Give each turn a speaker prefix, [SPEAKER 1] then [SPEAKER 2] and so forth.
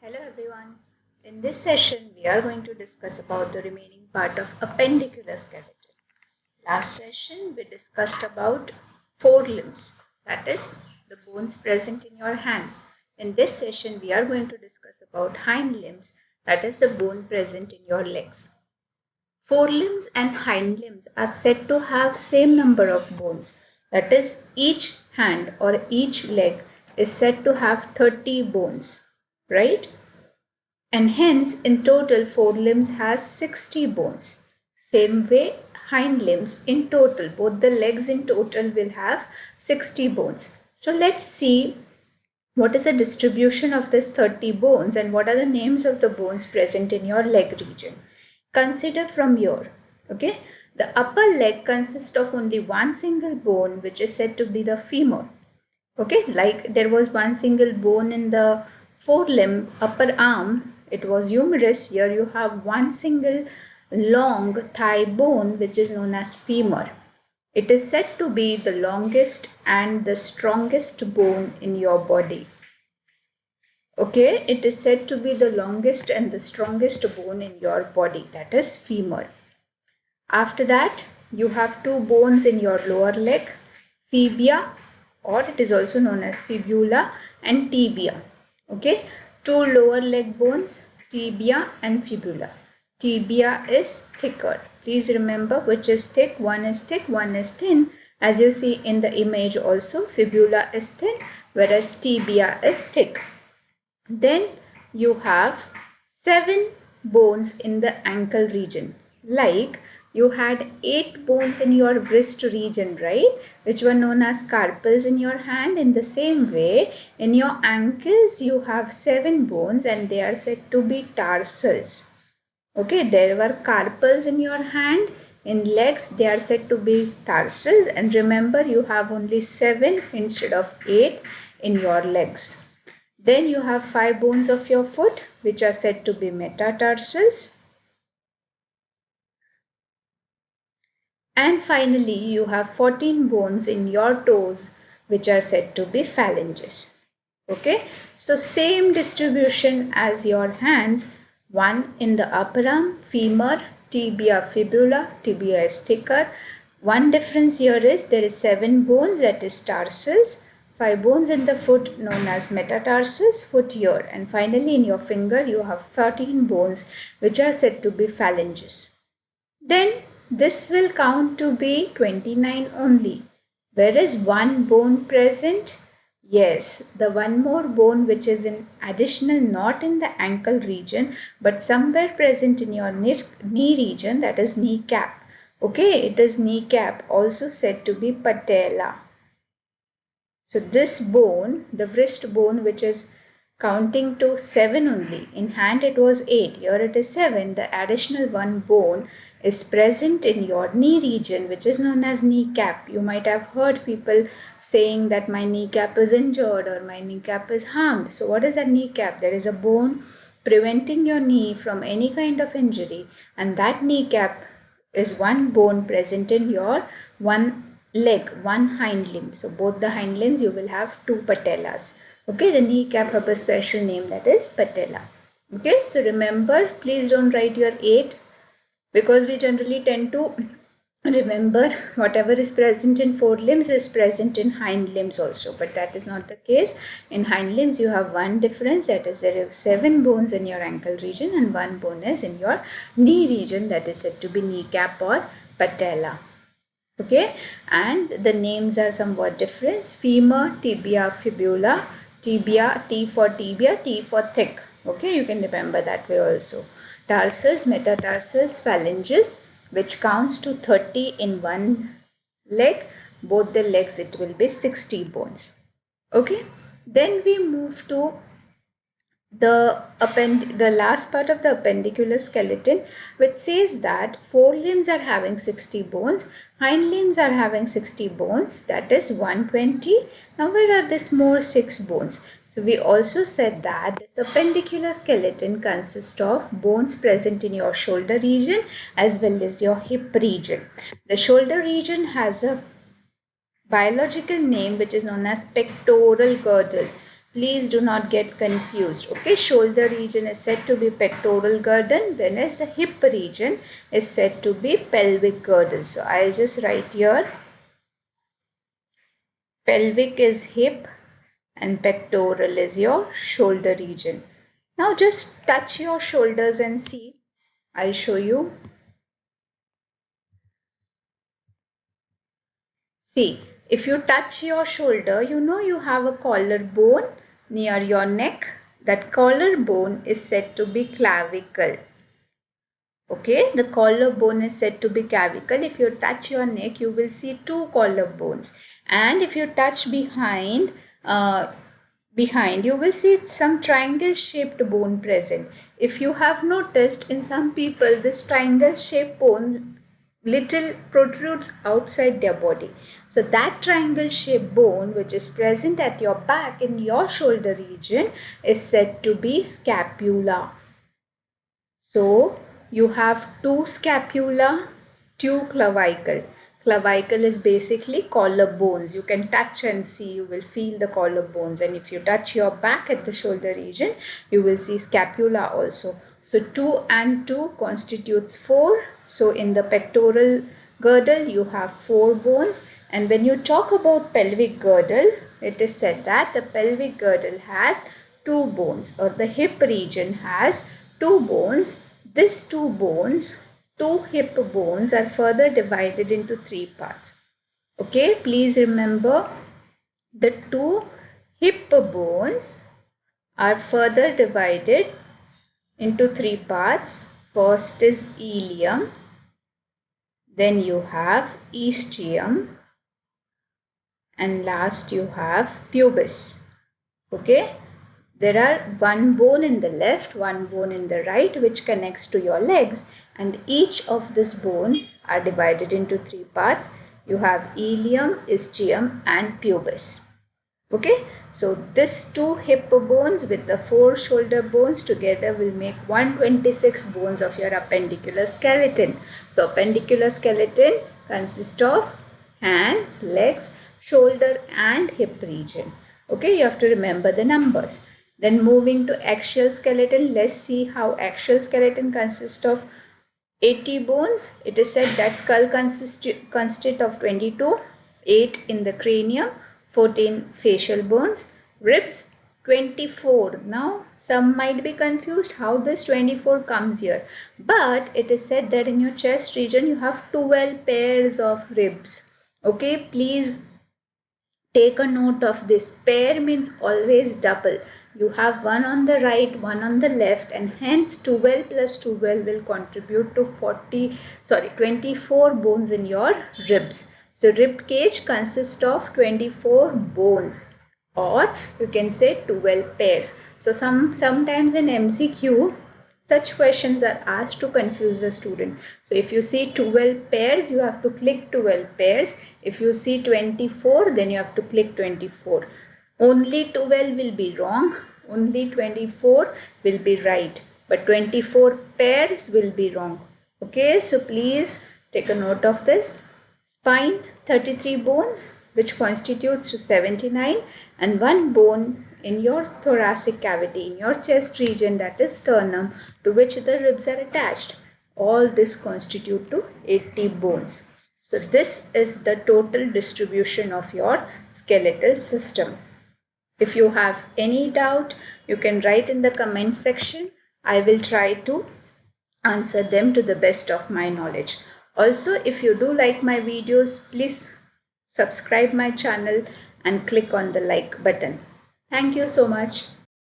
[SPEAKER 1] Hello everyone. In this session, we are going to discuss about the remaining part of appendicular skeleton. Last session, we discussed about forelimbs, that is, the bones present in your hands. In this session, we are going to discuss about hind limbs, that is, the bone present in your legs. Forelimbs and hind limbs are said to have same number of bones, that is, each hand or each leg is said to have 30 bones, right? And hence in total forelimbs has 60 bones. Same way hind limbs in total, both the legs in total will have 60 bones. So let's see what is the distribution of this 30 bones and what are the names of the bones present in your leg region. Consider from here, okay? The upper leg consists of only one single bone, which is said to be the femur. Okay, like there was one single bone in the forelimb, upper arm, it was humerus. Here you have one single long thigh bone, which is known as femur. It is said to be the longest and the strongest bone in your body. Okay, it is said to be the longest and the strongest bone in your body, that is femur. After that, you have two bones in your lower leg, fibia, or it is also known as fibula, and tibia. Okay, two lower leg bones, tibia and fibula. Tibia is thicker. Please remember which is thick. One is thick, one is thin. As you see in the image also, fibula is thin, whereas tibia is thick. Then you have 7 bones in the ankle region. Like you had 8 bones in your wrist region, right? Which were known as carpals in your hand. In the same way, in your ankles, you have 7 bones and they are said to be tarsals. Okay, there were carpals in your hand. In legs, they are said to be tarsals. And remember, you have only 7 instead of 8 in your legs. Then you have 5 bones of your foot, which are said to be metatarsals. And finally, you have 14 bones in your toes, which are said to be phalanges. Okay, so same distribution as your hands. One in the upper arm, femur, tibia, fibula. Tibia is thicker. One difference here is there is 7 bones, that is tarsals. 5 bones in the foot known as metatarsals, foot here. And finally in your finger you have 13 bones which are said to be phalanges. Then this will count to be 29 only. Where is one bone present? Yes, the one more bone which is in additional, not in the ankle region but somewhere present in your knee region, that is kneecap. Okay, it is kneecap, also said to be patella. So this bone, the wrist bone, which is counting to 7 only, in hand it was 8, here it is 7, the additional one bone is present in your knee region, which is known as kneecap. You might have heard people saying that my kneecap is injured or my kneecap is harmed. So what is a kneecap? There is a bone preventing your knee from any kind of injury, and that kneecap is one bone present in your one leg, one hind limb. So both the hind limbs you will have 2 patellas. Okay, the kneecap have a special name, that is patella. Okay, so remember, please don't write your 8 because we generally tend to remember whatever is present in forelimbs is present in hind limbs also, but that is not the case. In hind limbs you have one difference, that is there are 7 bones in your ankle region and 1 bone is in your knee region, that is said to be kneecap or patella. Okay, and the names are somewhat different. Femur, tibia, fibula. Tibia, T for tibia, T for thick. Okay, you can remember that way also. Tarsals, metatarsals, phalanges, which counts to 30 in one leg. Both the legs it will be 60 bones. Okay, then we move to the last part of the appendicular skeleton, which says that forelimbs are having 60 bones, hind limbs are having 60 bones, that is 120. Now where are these more 6 bones? So we also said that this appendicular skeleton consists of bones present in your shoulder region as well as your hip region. The shoulder region has a biological name which is known as pectoral girdle. Please do not get confused. Okay, shoulder region is said to be pectoral girdle, whereas the hip region is said to be pelvic girdle. So I'll just write here, pelvic is hip and pectoral is your shoulder region. Now just touch your shoulders and see. I'll show you. See, if you touch your shoulder, you know you have a collarbone near your neck. That collarbone is said to be clavicle. Okay, the collarbone is said to be clavicle. If you touch your neck, you will see two collarbones. And if you touch behind, you will see some triangle shaped bone present. If you have noticed, in some people, this triangle shaped bone little protrudes outside their body. So that triangle shaped bone which is present at your back in your shoulder region is said to be scapula. So you have two scapula, two clavicle. Clavicle is basically collarbones. You can touch and see, you will feel the collarbones. And if you touch your back at the shoulder region, you will see scapula also. So 2 and 2 constitutes 4. So in the pectoral girdle, you have 4 bones. And when you talk about pelvic girdle, it is said that the pelvic girdle has 2 bones, or the hip region has 2 bones. These 2 bones, 2 hip bones, are further divided into 3 parts. Okay, please remember the 2 hip bones are further divided into 3 parts. First is ilium, then you have ischium, and last you have pubis. Okay, there are 1 bone in the left, 1 bone in the right, which connects to your legs, and each of this bone are divided into 3 parts. You have ilium, ischium, and pubis. Okay, so these 2 hip bones with the 4 shoulder bones together will make 126 bones of your appendicular skeleton. So appendicular skeleton consists of hands, legs, shoulder and hip region. Okay, you have to remember the numbers. Then moving to axial skeleton, let's see how axial skeleton consists of 80 bones. It is said that skull consists of 22, 8 in the cranium, 14 facial bones, ribs 24. Now some might be confused how this 24 comes here, but it is said that in your chest region you have 12 pairs of ribs. Okay, please take a note of this. Pair means always double. You have one on the right, one on the left, and hence 12 plus 12 will contribute to 24 bones in your ribs. So rib cage consists of 24 bones, or you can say 12 pairs. So sometimes in MCQ such questions are asked to confuse the student. So if you see 12 pairs, you have to click 12 pairs. If you see 24, then you have to click 24. Only 12 will be wrong, only 24 will be right, but 24 pairs will be wrong. Okay, so please take a note of this. Spine 33 bones, which constitutes to 79, and 1 bone in your thoracic cavity, in your chest region, that is sternum, to which the ribs are attached. All this constitute to 80 bones. So this is the total distribution of your skeletal system. If you have any doubt, you can write in the comment section. I will try to answer them to the best of my knowledge. Also, if you do like my videos, please subscribe my channel and click on the like button. Thank you so much.